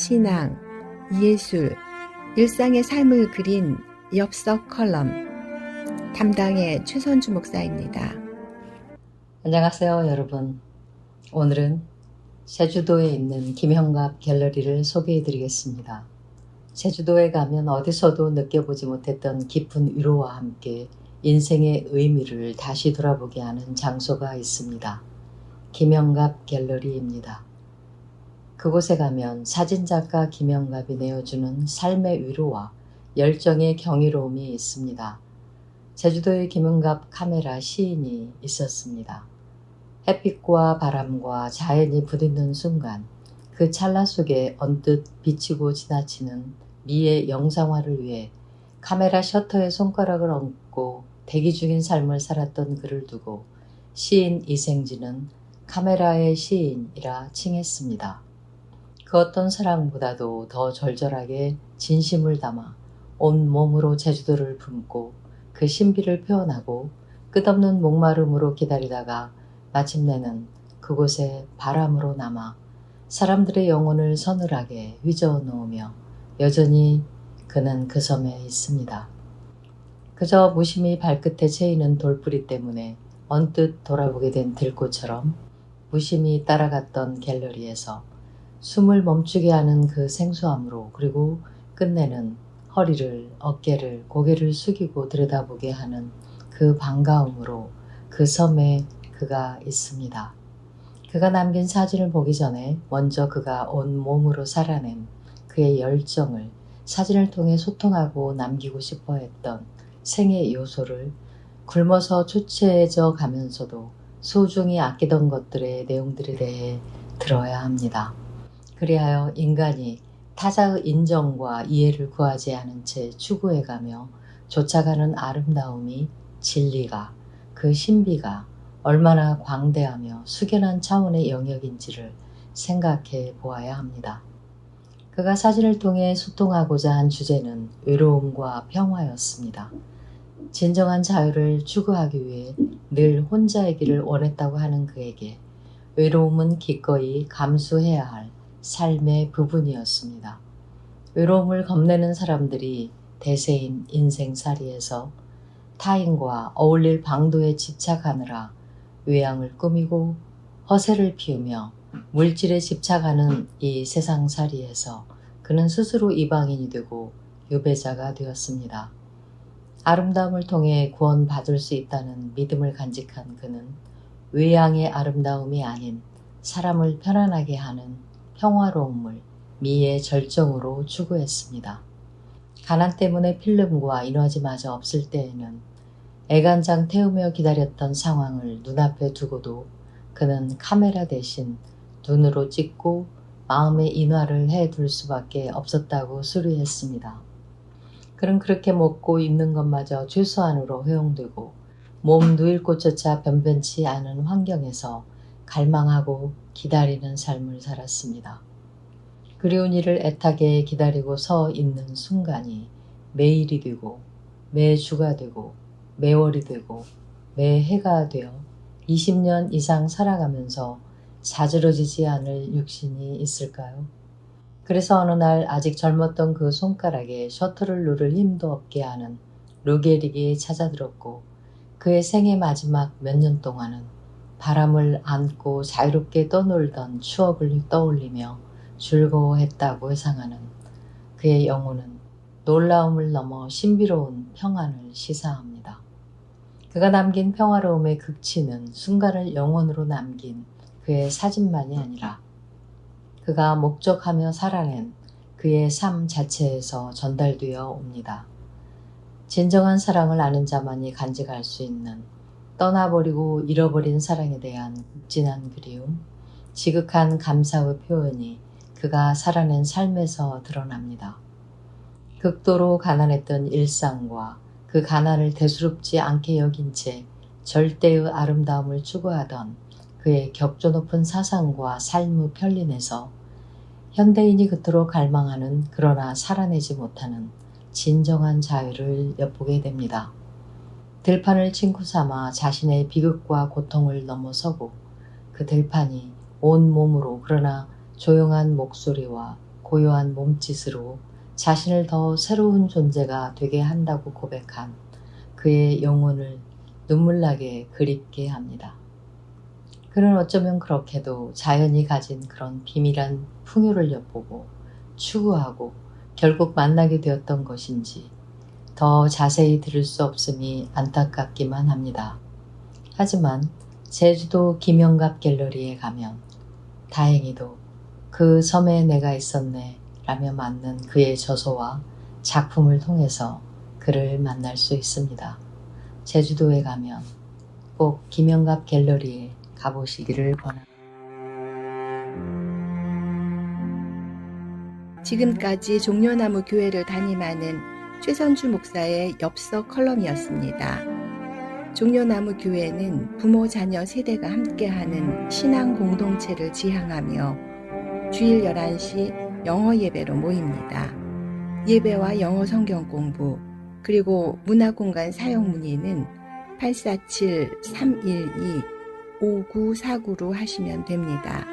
신앙, 예술, 일상의 삶을 그린 엽서 컬럼 담당의 최선주 목사입니다. 안녕하세요, 여러분. 오늘은 제주도에 있는 김형갑 갤러리를 소개해 드리겠습니다. 제주도에 가면 어디서도 느껴보지 못했던 깊은 위로와 함께 인생의 의미를 다시 돌아보게 하는 장소가 있습니다. 김형갑 갤러리입니다. 그곳에 가면 사진작가 김형갑이 내어주는 삶의 위로와 열정의 경이로움이 있습니다. 제주도에 김형갑 카메라 시인이 있었습니다. 햇빛과 바람과 자연이 부딪는 순간 그 찰나 속에 언뜻 비치고 지나치는 미의 영상화를 위해 카메라 셔터에 손가락을 얹고 대기 중인 삶을 살았던 그를 두고 시인 이생진은 카메라의 시인이라 칭했습니다. 그 어떤 사랑보다도 더 절절하게 진심을 담아 온 몸으로 제주도를 품고 그 신비를 표현하고 끝없는 목마름으로 기다리다가 마침내는 그곳에 바람으로 남아 사람들의 영혼을 서늘하게 휘저어 놓으며 여전히 그는 그 섬에 있습니다. 그저 무심히 발끝에 채이는 돌뿌리 때문에 언뜻 돌아보게 된 들꽃처럼 무심히 따라갔던 갤러리에서 숨을 멈추게 하는 그 생소함으로 그리고 끝내는 허리를, 어깨를, 고개를 숙이고 들여다보게 하는 그 반가움으로 그 섬에 그가 있습니다. 그가 남긴 사진을 보기 전에 먼저 그가 온 몸으로 살아낸 그의 열정을 사진을 통해 소통하고 남기고 싶어 했던 생의 요소를 굶어서 초췌해져 가면서도 소중히 아끼던 것들의 내용들에 대해 들어야 합니다. 그리하여 인간이 타자의 인정과 이해를 구하지 않은 채 추구해가며 쫓아가는 아름다움이 진리가 그 신비가 얼마나 광대하며 숙연한 차원의 영역인지를 생각해 보아야 합니다. 그가 사진을 통해 소통하고자 한 주제는 외로움과 평화였습니다. 진정한 자유를 추구하기 위해 늘 혼자이기를 원했다고 하는 그에게 외로움은 기꺼이 감수해야 할 삶의 부분이었습니다. 외로움을 겁내는 사람들이 대세인 인생살이에서 타인과 어울릴 방도에 집착하느라 외양을 꾸미고 허세를 피우며 물질에 집착하는 이 세상살이에서 그는 스스로 이방인이 되고 유배자가 되었습니다. 아름다움을 통해 구원받을 수 있다는 믿음을 간직한 그는 외양의 아름다움이 아닌 사람을 편안하게 하는 평화로움을 미의 절정으로 추구했습니다. 가난 때문에 필름과 인화지마저 없을 때에는 애간장 태우며 기다렸던 상황을 눈앞에 두고도 그는 카메라 대신 눈으로 찍고 마음의 인화를 해둘 수밖에 없었다고 수리했습니다. 그는 그렇게 먹고 입는 것마저 최소한으로 허용되고 몸 누일 곳조차 변변치 않은 환경에서 갈망하고 기다리는 삶을 살았습니다. 그리운 일을 애타게 기다리고 서 있는 순간이 매일이 되고 매주가 되고 매월이 되고 매해가 되어 20년 이상 살아가면서 자지러지지 않을 육신이 있을까요? 그래서 어느 날 아직 젊었던 그 손가락에 셔터를 누를 힘도 없게 하는 루게릭이 찾아들었고 그의 생의 마지막 몇 년 동안은 바람을 안고 자유롭게 떠놀던 추억을 떠올리며 즐거워했다고 회상하는 그의 영혼은 놀라움을 넘어 신비로운 평안을 시사합니다. 그가 남긴 평화로움의 극치는 순간을 영혼으로 남긴 그의 사진만이 아니라 그가 목적하며 살아낸 그의 삶 자체에서 전달되어 옵니다. 진정한 사랑을 아는 자만이 간직할 수 있는 떠나버리고 잃어버린 사랑에 대한 극진한 그리움, 지극한 감사의 표현이 그가 살아낸 삶에서 드러납니다. 극도로 가난했던 일상과 그 가난을 대수롭지 않게 여긴 채 절대의 아름다움을 추구하던 그의 격조 높은 사상과 삶의 편린에서 현대인이 그토록 갈망하는 그러나 살아내지 못하는 진정한 자유를 엿보게 됩니다. 들판을 친구 삼아 자신의 비극과 고통을 넘어서고 그 들판이 온 몸으로 그러나 조용한 목소리와 고요한 몸짓으로 자신을 더 새로운 존재가 되게 한다고 고백한 그의 영혼을 눈물나게 그립게 합니다. 그는 어쩌면 그렇게도 자연이 가진 그런 비밀한 풍요를 엿보고 추구하고 결국 만나게 되었던 것인지 더 자세히 들을 수 없으니 안타깝기만 합니다. 하지만 제주도 김영갑 갤러리에 가면 다행히도 그 섬에 내가 있었네 라며 맞는 그의 저서와 작품을 통해서 그를 만날 수 있습니다. 제주도에 가면 꼭 김영갑 갤러리에 가보시기를 권합니다. 지금까지 종려나무 교회를 담임하는 최선주 목사의 엽서 컬럼이었습니다. 종려나무 교회는 부모 자녀 세대가 함께하는 신앙 공동체를 지향하며 주일 11시 영어 예배로 모입니다. 예배와 영어 성경 공부 그리고 문화공간 사용 문의는 847-312-5949로 하시면 됩니다.